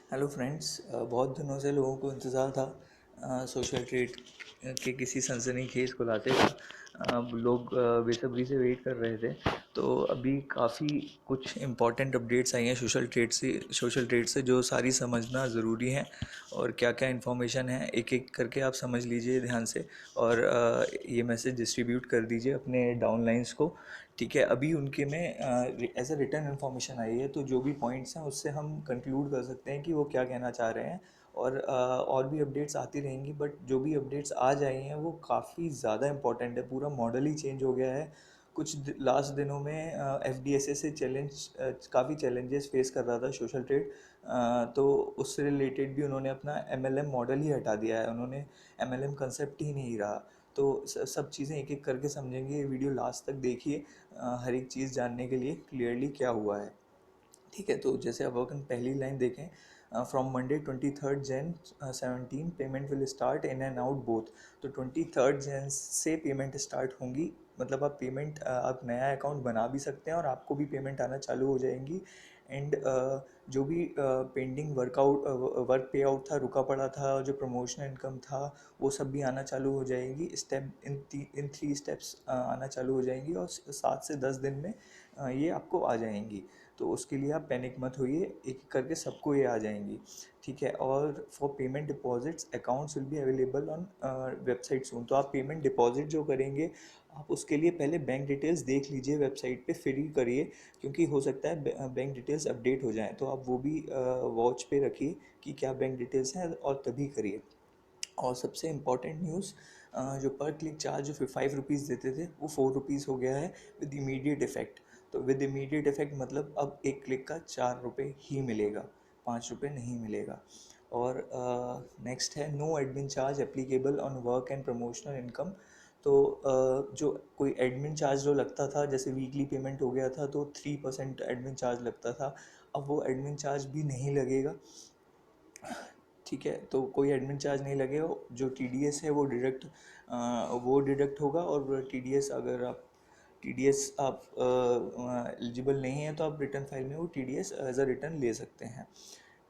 Hello friends, बहुत दिनों से लोगों को इंतज़ार था सोशल ट्रेड के किसी सनसनीखेज खुलासे का। लोग बेसब्री से वेट कर रहे थे। तो अभी काफ़ी कुछ इम्पॉर्टेंट अपडेट्स आई हैं सोशल ट्रेड से जो सारी समझना ज़रूरी है। और क्या क्या इन्फॉर्मेशन है एक एक करके आप समझ लीजिए ध्यान से। और ये मैसेज डिस्ट्रीब्यूट कर दीजिए अपने डाउनलाइंस को। ठीक है, अभी उनके में एज अ रिटर्न इन्फॉर्मेशन आई है, तो जो भी पॉइंट्स हैं उससे हम कंक्लूड कर सकते हैं कि वो क्या कहना चाह रहे हैं। और भी अपडेट्स आती रहेंगी, बट जो भी अपडेट्स आज आई हैं वो काफ़ी ज़्यादा इंपॉर्टेंट है। पूरा मॉडल ही चेंज हो गया है। लास्ट दिनों में एफ डी एस ए से काफ़ी चैलेंजेस फेस कर रहा था सोशल ट्रेड। तो उससे रिलेटेड भी उन्होंने अपना एम एल एम मॉडल ही हटा दिया है। उन्होंने एम एल एम कंसेप्ट ही नहीं रहा। तो सब चीज़ें एक एक करके समझेंगे। ये वीडियो लास्ट तक देखिए हर एक चीज़ जानने के लिए क्लियरली क्या हुआ है। ठीक है, तो जैसे अब अपन पहली लाइन देखें, from Monday 23 Jain 17 payment will start in and out both. तो 23 जैन से पेमेंट स्टार्ट होंगी। मतलब आप नया अकाउंट बना भी सकते हैं और आपको भी पेमेंट आना चालू हो जाएंगी। एंड जो भी पेंडिंग वर्क पे आउट था, रुका पड़ा था, जो प्रमोशनल इनकम था, वो सब भी आना चालू हो जाएंगी। इन 3 स्टेप्स आना चालू हो जाएंगी और 7 से 10 दिन में ये आपको आ जाएंगी। तो उसके लिए आप पैनिक मत होइए, एक एक करके सबको ये आ जाएंगी। ठीक है, और for payment deposits accounts will be available on website soon. तो आप पेमेंट डिपॉजिट जो करेंगे, आप उसके लिए पहले बैंक डिटेल्स देख लीजिए वेबसाइट पे, फिर ही करिए। क्योंकि हो सकता है बैंक डिटेल्स अपडेट हो जाएं, तो आप वो भी वॉच पे रखिए कि क्या बैंक डिटेल्स हैं, और तभी करिए। और सबसे इम्पॉर्टेंट न्यूज़, जो पर क्लिक चार्ज जो 5 रुपीज़ देते थे वो 4 रुपीज़ हो गया है विद इमीडिएट इफ़ेक्ट। तो विद इमीडिएट इफ़ेक्ट मतलब अब एक क्लिक का 4 रुपये ही मिलेगा, 5 रुपये नहीं मिलेगा। और नेक्स्ट है no admin charge applicable on work and promotional income. तो जो कोई एडमिन चार्ज जो लगता था, जैसे वीकली पेमेंट हो गया था तो 3% एडमिन चार्ज लगता था, अब वो एडमिन चार्ज भी नहीं लगेगा। ठीक है, तो कोई एडमिन चार्ज नहीं लगेगा। जो टी डी एस है वो डिडक्ट होगा। और टी डी एस अगर आप एलिजिबल नहीं है तो आप रिटर्न फाइल में वो T D S as a return ले सकते हैं।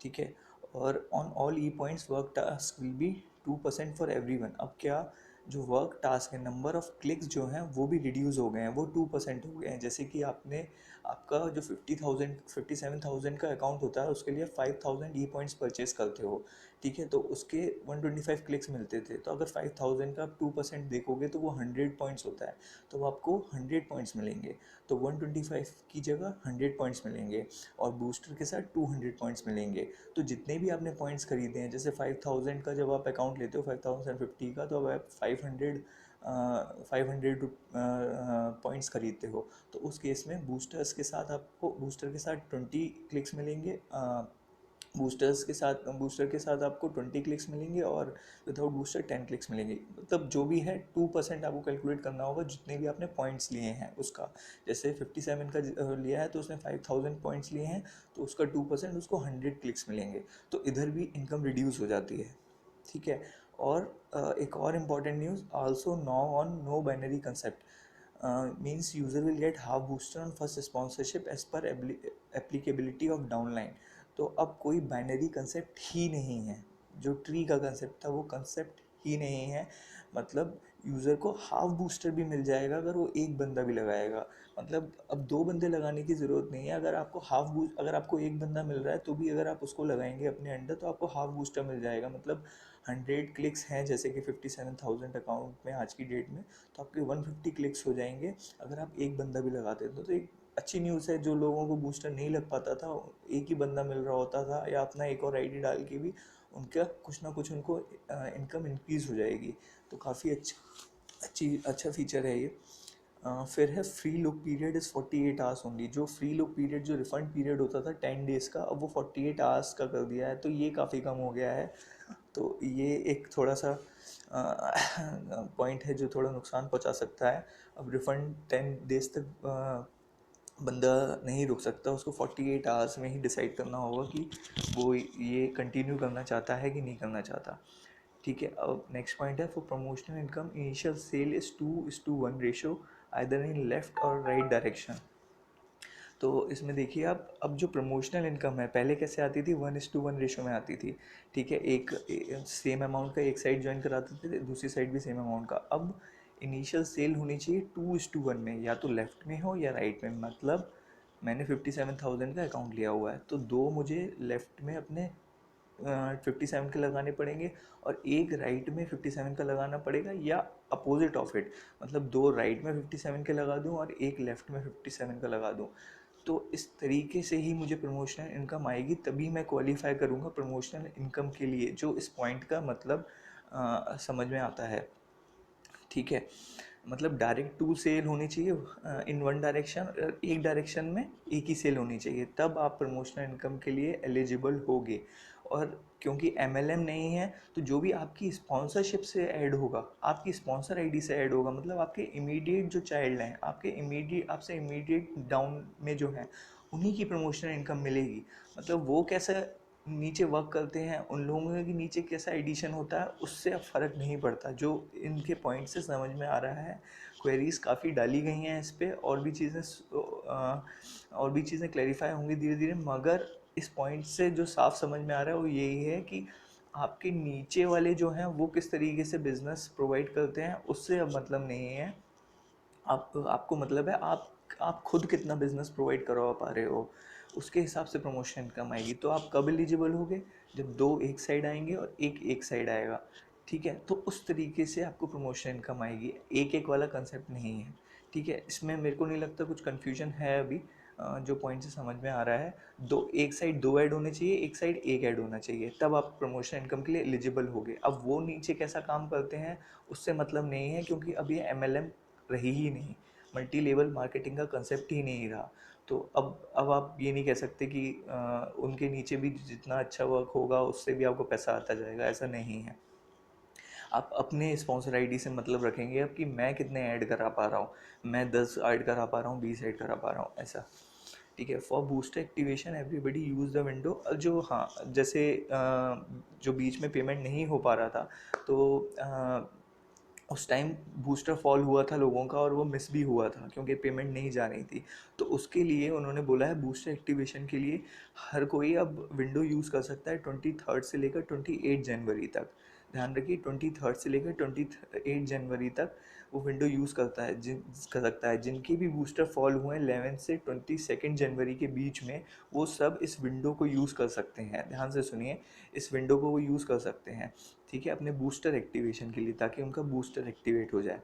ठीक है, और on all E points work task will be 2% for everyone. अब क्या, जो वर्क टास्क है, नंबर ऑफ क्लिक्स जो हैं वो भी रिड्यूस हो गए हैं, वो 2% हो गए हैं। जैसे कि आपका जो 57,000 का अकाउंट होता है उसके लिए 5,000 ई पॉइंट्स परचेज करते हो। ठीक है, तो उसके 125 क्लिक्स मिलते थे। तो अगर 5,000 का आप 2% देखोगे तो वो 100 पॉइंट्स होता है। तो वो आपको 100 पॉइंट्स मिलेंगे। तो 125 की जगह 100 पॉइंट्स मिलेंगे, और बूस्टर के साथ 200 पॉइंट्स मिलेंगे। तो जितने भी आपने पॉइंट्स खरीदे हैं, जैसे 5,000 का जब आप अकाउंट लेते हो, 5,050 का, तो अब आप 500 पॉइंट्स खरीदते हो। तो उस केस में बूस्टर के साथ 20 क्लिक्स मिलेंगे। बूस्टर के साथ आपको 20 क्लिक्स मिलेंगे, और विदाउट बूस्टर 10 क्लिक्स मिलेंगे। मतलब जो भी है 2% आपको कैलकुलेट करना होगा जितने भी आपने पॉइंट्स लिए हैं उसका। जैसे 57 का लिया है तो उसने 5,000 पॉइंट्स लिए हैं, तो उसका 2% उसको 100 क्लिक्स मिलेंगे। तो इधर भी इनकम रिड्यूस हो जाती है। ठीक है, और एक और important news, also now on no binary concept means user will get half booster on first sponsorship as per applicability of downline. तो अब कोई बाइनरी कंसेप्ट ही नहीं है। जो ट्री का कंसेप्ट था वो कंसेप्ट ही नहीं है। मतलब यूज़र को हाफ बूस्टर भी मिल जाएगा अगर वो एक बंदा भी लगाएगा। मतलब अब दो बंदे लगाने की ज़रूरत नहीं है। अगर आपको एक बंदा मिल रहा है तो भी अगर आप उसको लगाएंगे अपने अंडर, तो आपको हाफ बूस्टर मिल जाएगा। मतलब 100 क्लिक्स हैं जैसे कि 57,000 अकाउंट में आज की डेट में, तो आपके 150 क्लिक्स हो जाएंगे अगर आप एक बंदा भी लगाते हैं। तो एक अच्छी न्यूज़ है। जो लोगों को बूस्टर नहीं लग पाता था, एक ही बंदा मिल रहा होता था, या अपना एक और आईडी डाल के भी उनका कुछ ना कुछ उनको इनकम इंक्रीज़ हो जाएगी। तो काफ़ी अच्छा फीचर है ये। फिर है free look period is 48 hours only. जो फ्री लुक पीरियड, जो रिफंड पीरियड होता था 10 डेज़ का, अब वो 48 आवर्स का कर दिया है। तो ये काफ़ी कम हो गया है। तो ये एक थोड़ा सा पॉइंट है जो थोड़ा नुकसान पहुंचा सकता है। अब रिफ़ंड 10 डेज़ तक बंदा नहीं रुक सकता। उसको 48 आवर्स में ही डिसाइड करना होगा कि वो ये कंटिन्यू करना चाहता है कि नहीं करना चाहता। ठीक है, अब नेक्स्ट पॉइंट है for promotional income initial sale is 2:1 ratio either in left और राइट डायरेक्शन। तो इसमें देखिए आप, अब जो प्रमोशनल इनकम है पहले कैसे आती थी, 1:1 रेशो में आती थी। ठीक है, एक सेम अमाउंट का एक साइड ज्वाइन कराते थे, दूसरी साइड भी सेम अमाउंट का। अब इनिशियल सेल होनी चाहिए 2:1 में, या तो लेफ्ट में हो या राइट में। मतलब मैंने 57,000 का अकाउंट लिया हुआ है, तो दो मुझे लेफ्ट में अपने 57 के लगाने पड़ेंगे और एक राइट में 57 का लगाना पड़ेगा, या अपोजिट ऑफ इट, मतलब दो राइट में 57 के लगा दूं और एक लेफ्ट में 57 का लगा दूं। तो इस तरीके से ही मुझे प्रमोशनल इनकम आएगी, तभी मैं क्वालिफाई करूँगा प्रमोशनल इनकम के लिए, जो इस पॉइंट का मतलब समझ में आता है। ठीक है, मतलब डायरेक्ट टू सेल होनी चाहिए इन वन डायरेक्शन, एक डायरेक्शन में एक ही सेल होनी चाहिए, तब आप प्रमोशनल इनकम के लिए एलिजिबल होगे। और क्योंकि एमएलएम नहीं है, तो जो भी आपकी स्पॉन्सरशिप से ऐड होगा, आपकी स्पॉन्सर आईडी से ऐड होगा, मतलब आपके इमीडिएट जो चाइल्ड हैं, आपके इमीडिएट, आपसे इमीडिएट डाउन में जो हैं, उन्हीं की प्रमोशनल इनकम मिलेगी। मतलब वो कैसा नीचे वर्क करते हैं, उन लोगों के नीचे कैसा एडिशन होता है, उससे अब फ़र्क नहीं पड़ता। जो इनके पॉइंट से समझ में आ रहा है, क्वेरीज काफ़ी डाली गई हैं इस पर, और भी चीज़ें क्लैरिफाई होंगी धीरे धीरे, मगर इस पॉइंट से जो साफ समझ में आ रहा है वो यही है कि आपके नीचे वाले जो हैं वो किस तरीके से बिजनेस प्रोवाइड करते हैं, उससे अब मतलब नहीं है। आपको मतलब है आप खुद कितना बिजनेस प्रोवाइड करवा पा रहे हो, उसके हिसाब से प्रमोशन इनकम आएगी। तो आप कब एलिजिबल होगे, जब दो एक साइड आएंगे और एक एक साइड आएगा। ठीक है, तो उस तरीके से आपको प्रमोशन इनकम आएगी, एक एक वाला कंसेप्ट नहीं है। ठीक है, इसमें मेरे को नहीं लगता कुछ कन्फ्यूजन है अभी। जो पॉइंट से समझ में आ रहा है, दो एक साइड दो ऐड होने चाहिए, एक साइड एक ऐड होना चाहिए, तब आप प्रमोशन इनकम के लिए एलिजिबल होगे। अब वो नीचे कैसा काम करते हैं उससे मतलब नहीं है, क्योंकि अब ये एमएलएम रही ही नहीं, मल्टी लेवल मार्केटिंग का कंसेप्ट ही नहीं रहा। तो अब आप ये नहीं कह सकते कि उनके नीचे भी जितना अच्छा वर्क होगा उससे भी आपको पैसा आता जाएगा, ऐसा नहीं है। आप अपने स्पॉन्सर आईडी से मतलब रखेंगे अब कि मैं कितने ऐड करा पा रहा हूँ, मैं 10 ऐड करा पा रहा हूँ, 20 ऐड करा पा रहा हूँ, ऐसा। ठीक है, for booster activation everybody use the window. जो हाँ, जैसे जो बीच में पेमेंट नहीं हो पा रहा था, तो उस टाइम बूस्टर फॉल हुआ था लोगों का, और वो मिस भी हुआ था क्योंकि पेमेंट नहीं जा रही थी। तो उसके लिए उन्होंने बोला है बूस्टर एक्टिवेशन के लिए हर कोई अब विंडो यूज़ कर सकता है 23 से लेकर 28 जनवरी तक। ध्यान रखिए, 23 से लेकर 28 जनवरी तक वो विंडो यूज़ करता है, कर सकता है। जिनके भी बूस्टर फॉल हुए हैं 11 से 22 जनवरी के बीच में, वो सब इस विंडो को यूज़ कर सकते हैं। ध्यान से सुनिए, इस विंडो को वो यूज़ कर सकते हैं। ठीक है, अपने बूस्टर एक्टिवेशन के लिए, ताकि उनका बूस्टर एक्टिवेट हो जाए।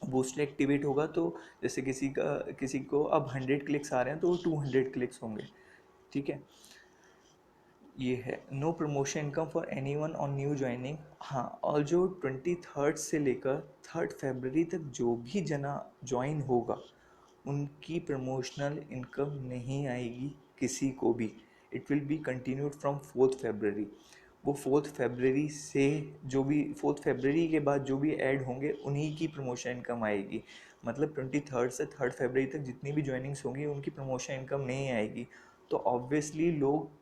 बूस्टर एक्टिवेट होगा तो जैसे किसी को अब 100 क्लिक्स आ रहे हैं तो वो 200 क्लिक्स होंगे। ठीक है, ये है no promotion income for anyone on new joining. हाँ, और जो 23 से लेकर 3 फरवरी तक जो भी जना ज्वाइन होगा, उनकी प्रमोशनल इनकम नहीं आएगी किसी को भी। It will be continued from 4 फरवरी। वो 4 फरवरी से, जो भी 4 फरवरी के बाद जो भी ऐड होंगे उन्हीं की प्रमोशन इनकम आएगी। मतलब 23 से 3 फरवरी तक जितनी भी ज्वाइनिंग्स होंगी उनकी प्रमोशन इनकम नहीं आएगी। तो ऑब्वियसली लोग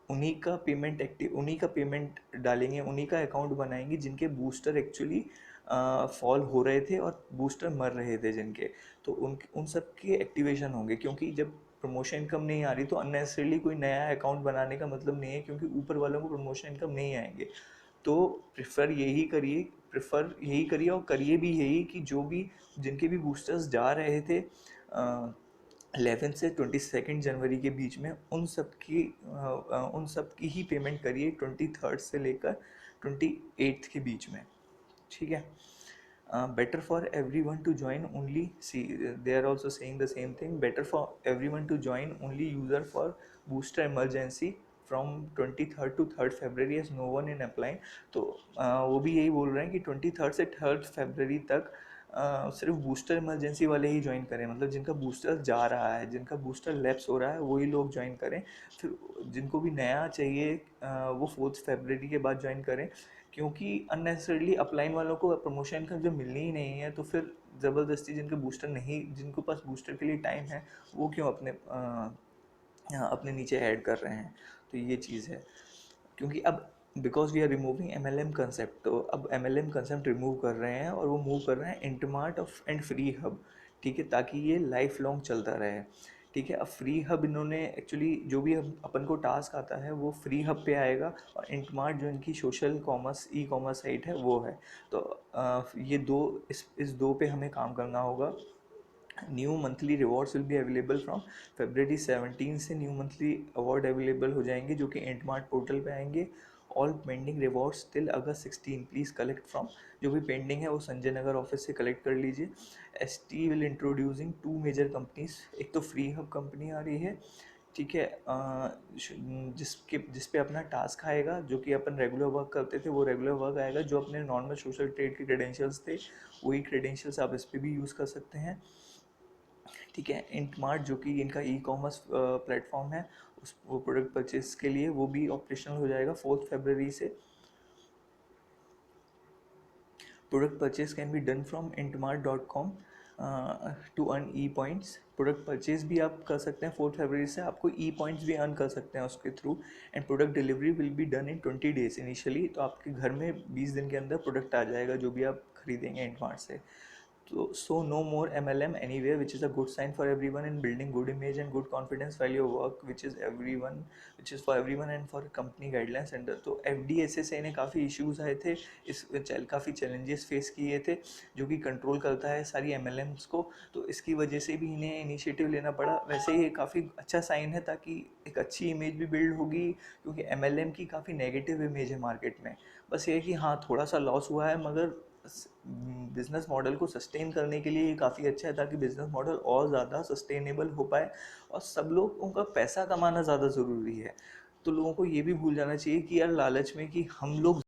उन्हीं का पेमेंट डालेंगे, उन्हीं का अकाउंट बनाएंगे जिनके बूस्टर एक्चुअली फॉल हो रहे थे और बूस्टर मर रहे थे जिनके। तो उन सब के एक्टिवेशन होंगे, क्योंकि जब प्रमोशन इनकम नहीं आ रही तो अननेसेसरीली कोई नया अकाउंट बनाने का मतलब नहीं है, क्योंकि ऊपर वालों को प्रमोशन इनकम नहीं आएंगे। तो प्रेफर यही करिए और करिए भी यही कि जो भी जिनके भी बूस्टर्स जा रहे थे 11 से 22 जनवरी के बीच में, उन सब की ही पेमेंट करिए 23 से लेकर 28 के बीच में। ठीक है, better for everyone to join only, see they are also saying the same thing, better for everyone to join only user for booster emergency from 23rd to 3rd February as no one in applying। तो वो भी यही बोल रहे हैं कि 23rd से 3rd February तक सिर्फ बूस्टर इमरजेंसी वाले ही ज्वाइन करें, मतलब जिनका बूस्टर जा रहा है, जिनका बूस्टर लैप्स हो रहा है, वही लोग ज्वाइन करें। फिर जिनको भी नया चाहिए वो 4 फरवरी के बाद ज्वाइन करें, क्योंकि अननेसेसरीली अपलाइन वालों को प्रमोशन का जो मिलनी ही नहीं है, तो फिर ज़बरदस्ती जिनको पास बूस्टर के लिए टाइम है, वो क्यों अपने नीचे ऐड कर रहे हैं। तो ये चीज़ है, क्योंकि अब because we are removing MLM concept, तो अब एमएलएम कंसेप्ट रिमूव कर रहे हैं और वो मूव कर रहे हैं इंटमार्ट ऑफ एंड फ्री हब। ठीक है, ताकि ये लाइफ लॉन्ग चलता रहे। ठीक है। अब फ्री हब इन्होंने एक्चुअली जो भी अपन को टास्क आता है वो फ्री हब पे आएगा, और इंटमार्ट जो इनकी social commerce e commerce site है वो है। तो ये दो, इस दो पे हमें काम करना होगा। New monthly rewards will be available from February 17 से न्यू मंथली अवार्ड अवेलेबल हो जाएंगे जो कि एंटमार्ट पोर्टल पे आएंगे। All pending rewards till August 16 please collect from, जो भी पेंडिंग है वो संजय नगर ऑफिस से कलेक्ट कर लीजिए। ST will introducing 2 major companies, एक तो फ्री हब कंपनी आ रही है, ठीक है, जिस पे अपना टास्क आएगा, जो कि अपन रेगुलर वर्क करते थे वो रेगुलर वर्क आएगा, जो अपने नॉर्मल सोशल ट्रेड के क्रेडेंशियल्स थे वही क्रेडेंशियल्स आप इस पर भी यूज़ कर सकते हैं। ठीक है। इंटमार्ट जो कि इनका ई कॉमर्स प्लेटफॉर्म है, उस वो प्रोडक्ट परचेज के लिए वो भी ऑपरेशनल हो जाएगा 4 फरवरी से। Product purchase can be done from intmart.com to earn E points. Product purchase भी आप कर सकते हैं 4 फरवरी से, आपको ई पॉइंट्स भी अर्न कर सकते हैं उसके through. And product delivery will be done in 20 days initially, तो आपके घर में 20 दिन के अंदर प्रोडक्ट आ जाएगा जो भी आप खरीदेंगे इंटमार्ट से। So no more MLM anywhere, which is a good sign for everyone in building good image and good confidence while your work, which is for everyone and for company guidelines under। तो FDSA से इन्हें काफ़ी issues आए थे, काफ़ी challenges face किए थे, जो कि कंट्रोल करता है सारी MLMs को, तो इसकी वजह से भी इन्हें इनिशिएटिव लेना पड़ा। वैसे ये काफ़ी अच्छा साइन है, ताकि एक अच्छी इमेज भी बिल्ड होगी, क्योंकि MLM की काफ़ी नेगेटिव इमेज है मार्केट में। बस ये है कि हाँ थोड़ा सा लॉस हुआ है, मगर बिजनेस मॉडल को सस्टेन करने के लिए ये काफ़ी अच्छा है, ताकि बिजनेस मॉडल और ज़्यादा सस्टेनेबल हो पाए, और सब लोगों का पैसा कमाना ज़्यादा ज़रूरी है। तो लोगों को ये भी भूल जाना चाहिए कि यार लालच में कि हम लोग